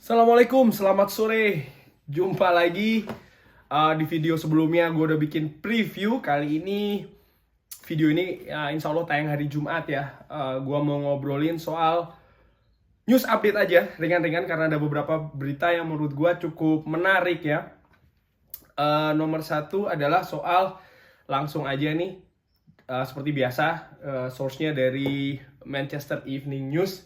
Assalamualaikum, selamat sore. Jumpa lagi di video sebelumnya. Gue udah bikin preview. Kali ini video ini insya Allah tayang hari Jumat ya. Gue mau ngobrolin soal news update aja, ringan-ringan karena ada beberapa berita yang menurut gue cukup menarik ya. Nomor satu adalah soal, langsung aja nih, seperti biasa, source-nya dari Manchester Evening News,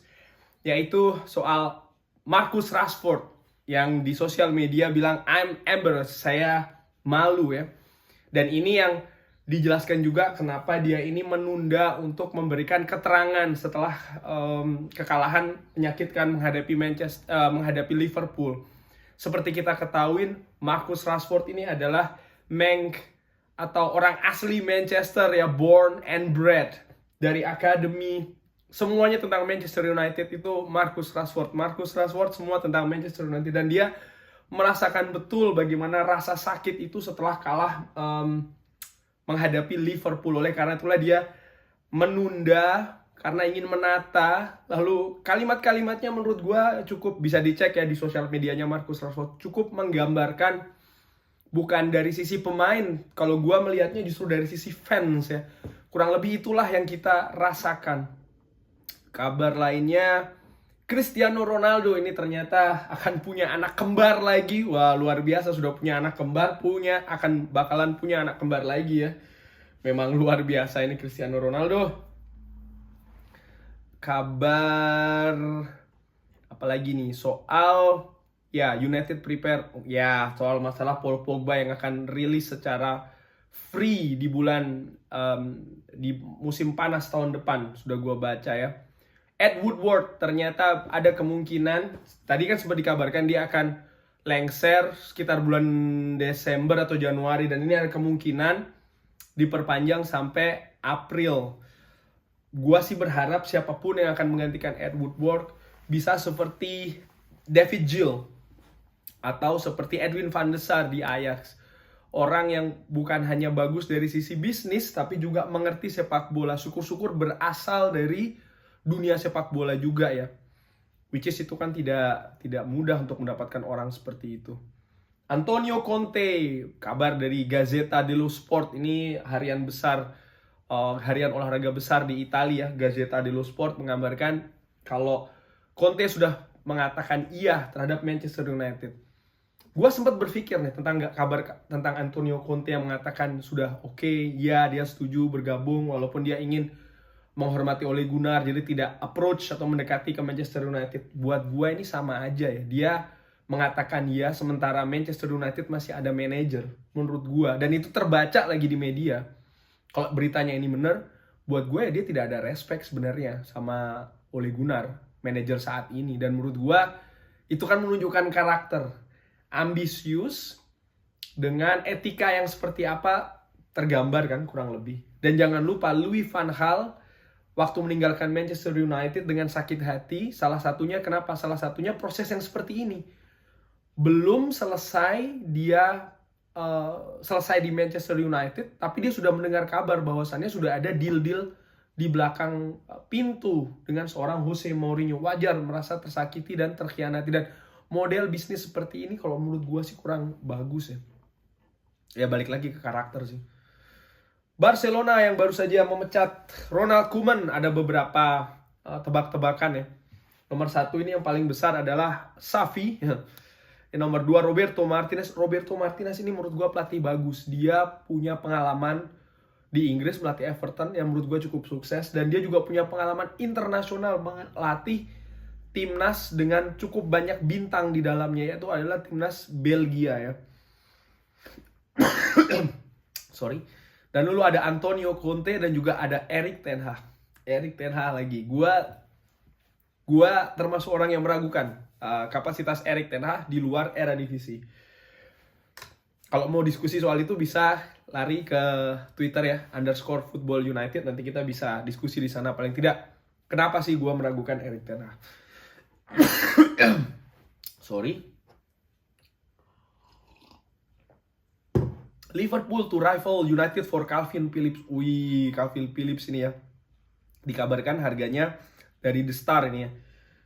yaitu soal Marcus Rashford yang di sosial media bilang I'm embarrassed, saya malu ya. Dan ini yang dijelaskan juga kenapa dia ini menunda untuk memberikan keterangan setelah kekalahan menyakitkan menghadapi Liverpool. Seperti kita ketahui, Marcus Rashford ini adalah Manc atau orang asli Manchester ya, born and bred dari akademi. Semuanya tentang Manchester United itu Marcus Rashford semua tentang Manchester United. Dan dia merasakan betul bagaimana rasa sakit itu setelah kalah menghadapi Liverpool. Oleh karena itulah dia menunda karena ingin menata. Lalu kalimat-kalimatnya menurut gue cukup bisa dicek ya di sosial medianya Marcus Rashford. Cukup menggambarkan bukan dari sisi pemain. Kalau gue melihatnya justru dari sisi fans ya. Kurang lebih itulah yang kita rasakan. Kabar lainnya, Cristiano Ronaldo ini ternyata akan punya anak kembar lagi. Wah, luar biasa, sudah punya anak kembar, bakalan punya anak kembar lagi ya. Memang luar biasa ini Cristiano Ronaldo. Kabar apalagi nih, soal ya United prepare ya soal masalah Paul Pogba yang akan rilis secara free di di musim panas tahun depan. Sudah gua baca ya. Ed Woodward ternyata ada kemungkinan, tadi kan sempat dikabarkan dia akan lengser sekitar bulan Desember atau Januari, dan ini ada kemungkinan diperpanjang sampai April. Gua sih berharap siapapun yang akan menggantikan Ed Woodward bisa seperti David Gill atau seperti Edwin van der Sar di Ajax. Orang yang bukan hanya bagus dari sisi bisnis tapi juga mengerti sepak bola. Syukur-syukur berasal dari dunia sepak bola juga ya, which is itu kan tidak mudah untuk mendapatkan orang seperti itu. Antonio Conte, kabar dari Gazzetta dello Sport, ini harian olahraga besar di Italia. Gazzetta dello Sport menggambarkan kalau Conte sudah mengatakan iya terhadap Manchester United. Gua sempat berpikir nih tentang kabar tentang Antonio Conte yang mengatakan sudah oke, ya dia setuju bergabung walaupun dia ingin menghormati Ole Gunnar, jadi tidak approach atau mendekati ke Manchester United. Buat gue ini sama aja ya. Dia mengatakan ya, sementara Manchester United masih ada manajer, menurut gue. Dan itu terbaca lagi di media. Kalau beritanya ini benar, buat gue dia tidak ada respect sebenarnya sama Ole Gunnar, manajer saat ini. Dan menurut gue itu kan menunjukkan karakter ambisius dengan etika yang seperti apa tergambar kan kurang lebih. Dan jangan lupa Louis van Gaal waktu meninggalkan Manchester United dengan sakit hati, salah satunya kenapa? Salah satunya proses yang seperti ini. Belum selesai dia selesai di Manchester United, tapi dia sudah mendengar kabar bahwasannya sudah ada deal-deal di belakang pintu dengan seorang Jose Mourinho. Wajar merasa tersakiti dan terkhianati, dan model bisnis seperti ini kalau menurut gue sih kurang bagus ya. Ya balik lagi ke karakter sih. Barcelona yang baru saja memecat Ronald Koeman, ada beberapa tebak-tebakan ya. Nomor satu ini yang paling besar adalah Xavi. Yang nomor dua Roberto Martinez. Roberto Martinez ini menurut gue pelatih bagus. Dia punya pengalaman di Inggris melatih Everton yang menurut gue cukup sukses. Dan dia juga punya pengalaman internasional melatih timnas dengan cukup banyak bintang di dalamnya, yaitu adalah timnas Belgia ya. Sorry. Dan dulu ada Antonio Conte dan juga ada Erik ten Hag. Erik ten Hag lagi. Gua termasuk orang yang meragukan kapasitas Erik ten Hag di luar era divisi. Kalau mau diskusi soal itu bisa lari ke Twitter ya, _football_united. Nanti kita bisa diskusi di sana paling tidak. Kenapa sih gua meragukan Erik ten Hag? Sorry. Liverpool to rival United for Calvin Phillips. Wih, Calvin Phillips ini ya. Dikabarkan harganya dari The Star ini ya,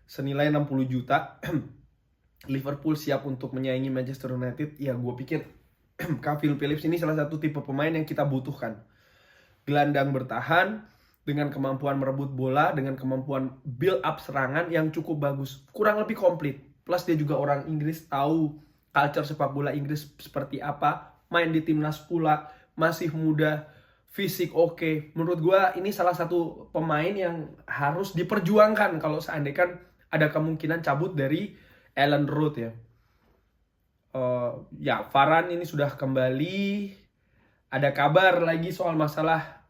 senilai 60 juta. Liverpool siap untuk menyaingi Manchester United, ya gue pikir Calvin Phillips ini salah satu tipe pemain yang kita butuhkan. Gelandang bertahan, dengan kemampuan merebut bola, dengan kemampuan build up serangan yang cukup bagus. Kurang lebih komplit. Plus dia juga orang Inggris, tahu culture sepak bola Inggris seperti apa. Main di timnas pula, masih muda, fisik oke. Menurut gue ini salah satu pemain yang harus diperjuangkan kalau seandainya kan ada kemungkinan cabut dari Ellen Road ya. Ya, Varane ini sudah kembali. Ada kabar lagi soal masalah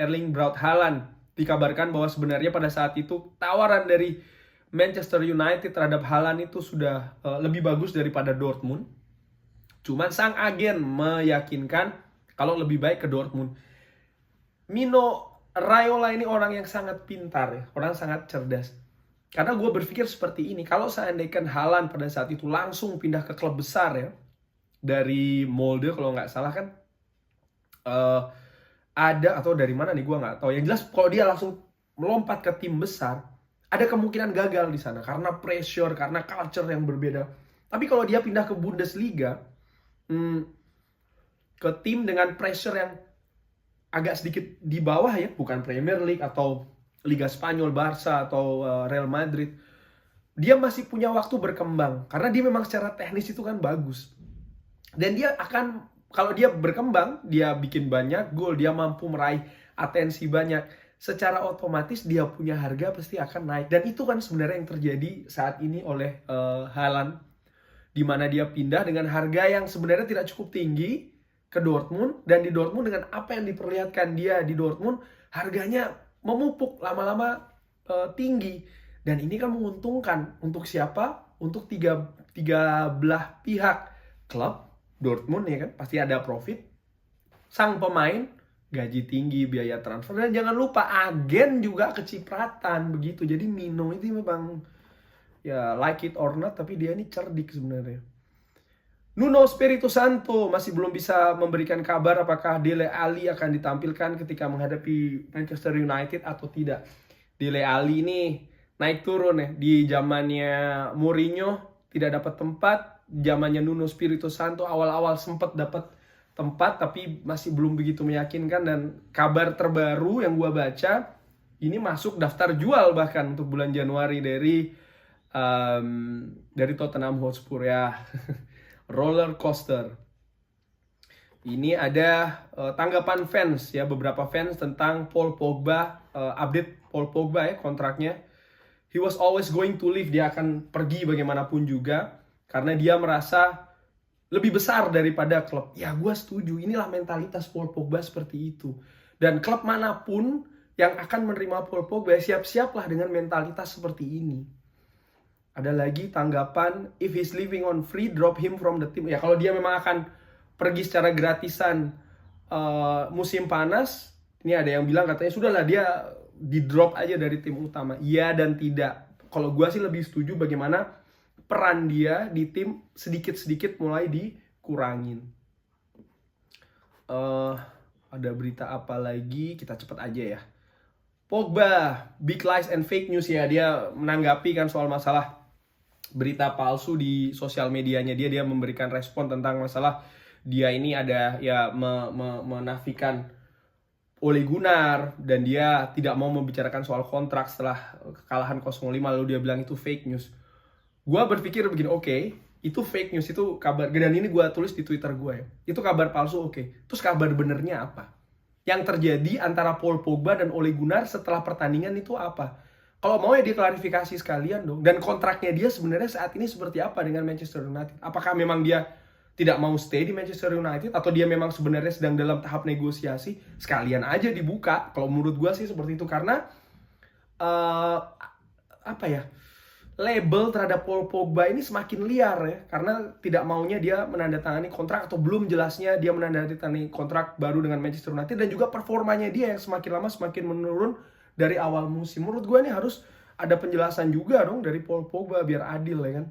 Erling Braut Haaland. Dikabarkan bahwa sebenarnya pada saat itu tawaran dari Manchester United terhadap Haaland itu sudah lebih bagus daripada Dortmund. Cuman sang agen meyakinkan kalau lebih baik ke Dortmund. Mino Raiola ini orang yang sangat pintar ya, orang sangat cerdas. Karena gue berpikir seperti ini, kalau seandainya Haaland pada saat itu langsung pindah ke klub besar ya, dari Molde kalau nggak salah kan, ada, atau dari mana nih gue nggak tahu. Yang jelas kalau dia langsung melompat ke tim besar, ada kemungkinan gagal di sana karena pressure, karena culture yang berbeda. Tapi kalau dia pindah ke Bundesliga, ke tim dengan pressure yang agak sedikit di bawah ya, bukan Premier League atau Liga Spanyol, Barca atau Real Madrid, dia masih punya waktu berkembang karena dia memang secara teknis itu kan bagus. Dan dia akan, kalau dia berkembang, dia bikin banyak gol, dia mampu meraih atensi banyak, secara otomatis dia punya harga pasti akan naik. Dan itu kan sebenarnya yang terjadi saat ini oleh Haaland, di mana dia pindah dengan harga yang sebenarnya tidak cukup tinggi ke Dortmund, dan di Dortmund dengan apa yang diperlihatkan dia di Dortmund, harganya memupuk lama-lama tinggi. Dan ini kan menguntungkan untuk siapa? Untuk tiga belah pihak. Klub Dortmund ya kan, pasti ada profit. Sang pemain gaji tinggi, biaya transfer, dan jangan lupa agen juga kecipratan begitu. Jadi Mino itu memang ya like it or not, tapi dia ini cerdik sebenarnya. Nuno Espirito Santo masih belum bisa memberikan kabar apakah Dele Alli akan ditampilkan ketika menghadapi Manchester United atau tidak. Dele Alli ini naik turun ya. Di zamannya Mourinho tidak dapat tempat, zamannya Nuno Espirito Santo awal-awal sempat dapat tempat tapi masih belum begitu meyakinkan. Dan kabar terbaru yang gua baca, ini masuk daftar jual bahkan untuk bulan Januari dari Tottenham Hotspur ya. Roller coaster. Ini ada tanggapan fans ya, beberapa fans tentang Paul Pogba, update Paul Pogba ya kontraknya. He was always going to leave, dia akan pergi bagaimanapun juga karena dia merasa lebih besar daripada klub. Ya gue setuju, inilah mentalitas Paul Pogba seperti itu. Dan klub manapun yang akan menerima Paul Pogba, siap-siaplah dengan mentalitas seperti ini. Ada lagi tanggapan, if he's leaving on free, drop him from the team. Ya kalau dia memang akan pergi secara gratisan musim panas, ini ada yang bilang katanya sudahlah dia di drop aja dari tim utama. Iya dan tidak. Kalau gue sih lebih setuju bagaimana peran dia di tim sedikit-sedikit mulai dikurangin. Ada berita apa lagi? Kita cepat aja ya. Pogba, big lies and fake news ya. Dia menanggapi kan soal masalah berita palsu di sosial medianya dia memberikan respon tentang masalah dia ini ada ya menafikan Ole Gunnar, dan dia tidak mau membicarakan soal kontrak setelah kekalahan 0-5, lalu dia bilang itu fake news. Gua berpikir begini, oke, itu fake news, itu kabar, dan ini gua tulis di Twitter gua ya, itu kabar palsu, oke. Terus kabar benernya apa? Yang terjadi antara Paul Pogba dan Ole Gunnar setelah pertandingan itu apa? Kalau mau ya diklarifikasi sekalian dong. Dan kontraknya dia sebenarnya saat ini seperti apa dengan Manchester United? Apakah memang dia tidak mau stay di Manchester United, atau dia memang sebenarnya sedang dalam tahap negosiasi? Sekalian aja dibuka. Kalau menurut gue sih seperti itu. Karena label terhadap Paul Pogba ini semakin liar ya. Karena tidak maunya dia menandatangani kontrak, atau belum jelasnya dia menandatangani kontrak baru dengan Manchester United. Dan juga performanya dia yang semakin lama semakin menurun dari awal musim. Menurut gue ini harus ada penjelasan juga dong dari Paul Pogba biar adil ya kan.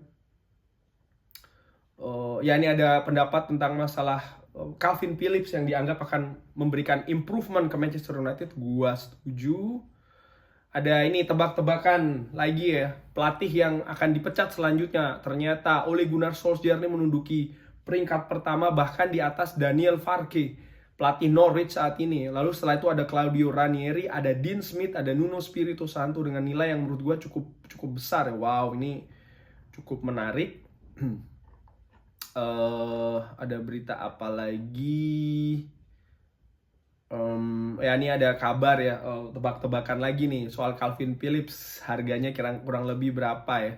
Ya ini ada pendapat tentang masalah Calvin Phillips yang dianggap akan memberikan improvement ke Manchester United. Gua setuju. Ada ini tebak-tebakan lagi ya, pelatih yang akan dipecat selanjutnya. Ternyata Ole Gunnar Solskjaer ini menduduki peringkat pertama bahkan di atas Daniel Farke, pelatih Norwich saat ini. Lalu setelah itu ada Claudio Ranieri, ada Dean Smith, ada Nuno Espirito Santo dengan nilai yang menurut gue cukup besar ya. Wow, ini cukup menarik. Ada berita apa lagi? Ya ini ada kabar ya, tebak-tebakan lagi nih soal Calvin Phillips, harganya kurang lebih berapa ya.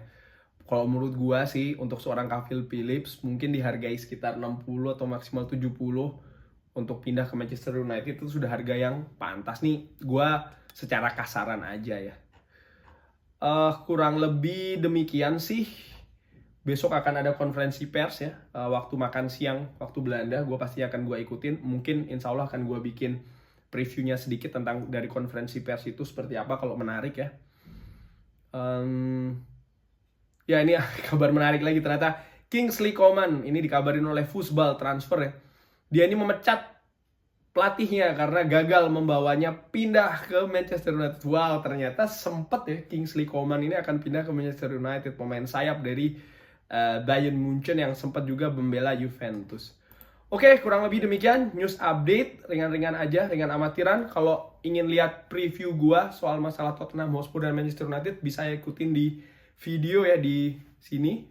Kalau menurut gua sih untuk seorang Calvin Phillips mungkin dihargai sekitar 60 atau maksimal 70 untuk pindah ke Manchester United. Itu sudah harga yang pantas nih, gua secara kasaran aja ya. Kurang lebih demikian sih. Besok akan ada konferensi pers ya, waktu makan siang waktu Belanda. Gue pasti akan gue ikutin. Mungkin insya Allah akan gue bikin previewnya sedikit tentang dari konferensi pers itu seperti apa kalau menarik ya. Ya ini kabar menarik lagi, ternyata Kingsley Coman ini dikabarin oleh Football Transfer ya. Dia ini memecat pelatihnya karena gagal membawanya pindah ke Manchester United. Wow, ternyata sempet ya Kingsley Coman ini akan pindah ke Manchester United, pemain sayap dari Bayern Munchen yang sempat juga membela Juventus. Oke, kurang lebih demikian news update, ringan-ringan aja, ringan amatiran. Kalau ingin lihat preview gua soal masalah Tottenham Hotspur dan Manchester United, bisa ikutin di video ya di sini.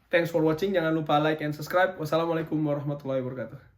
Thanks for watching, jangan lupa like and subscribe. Wassalamualaikum warahmatullahi wabarakatuh.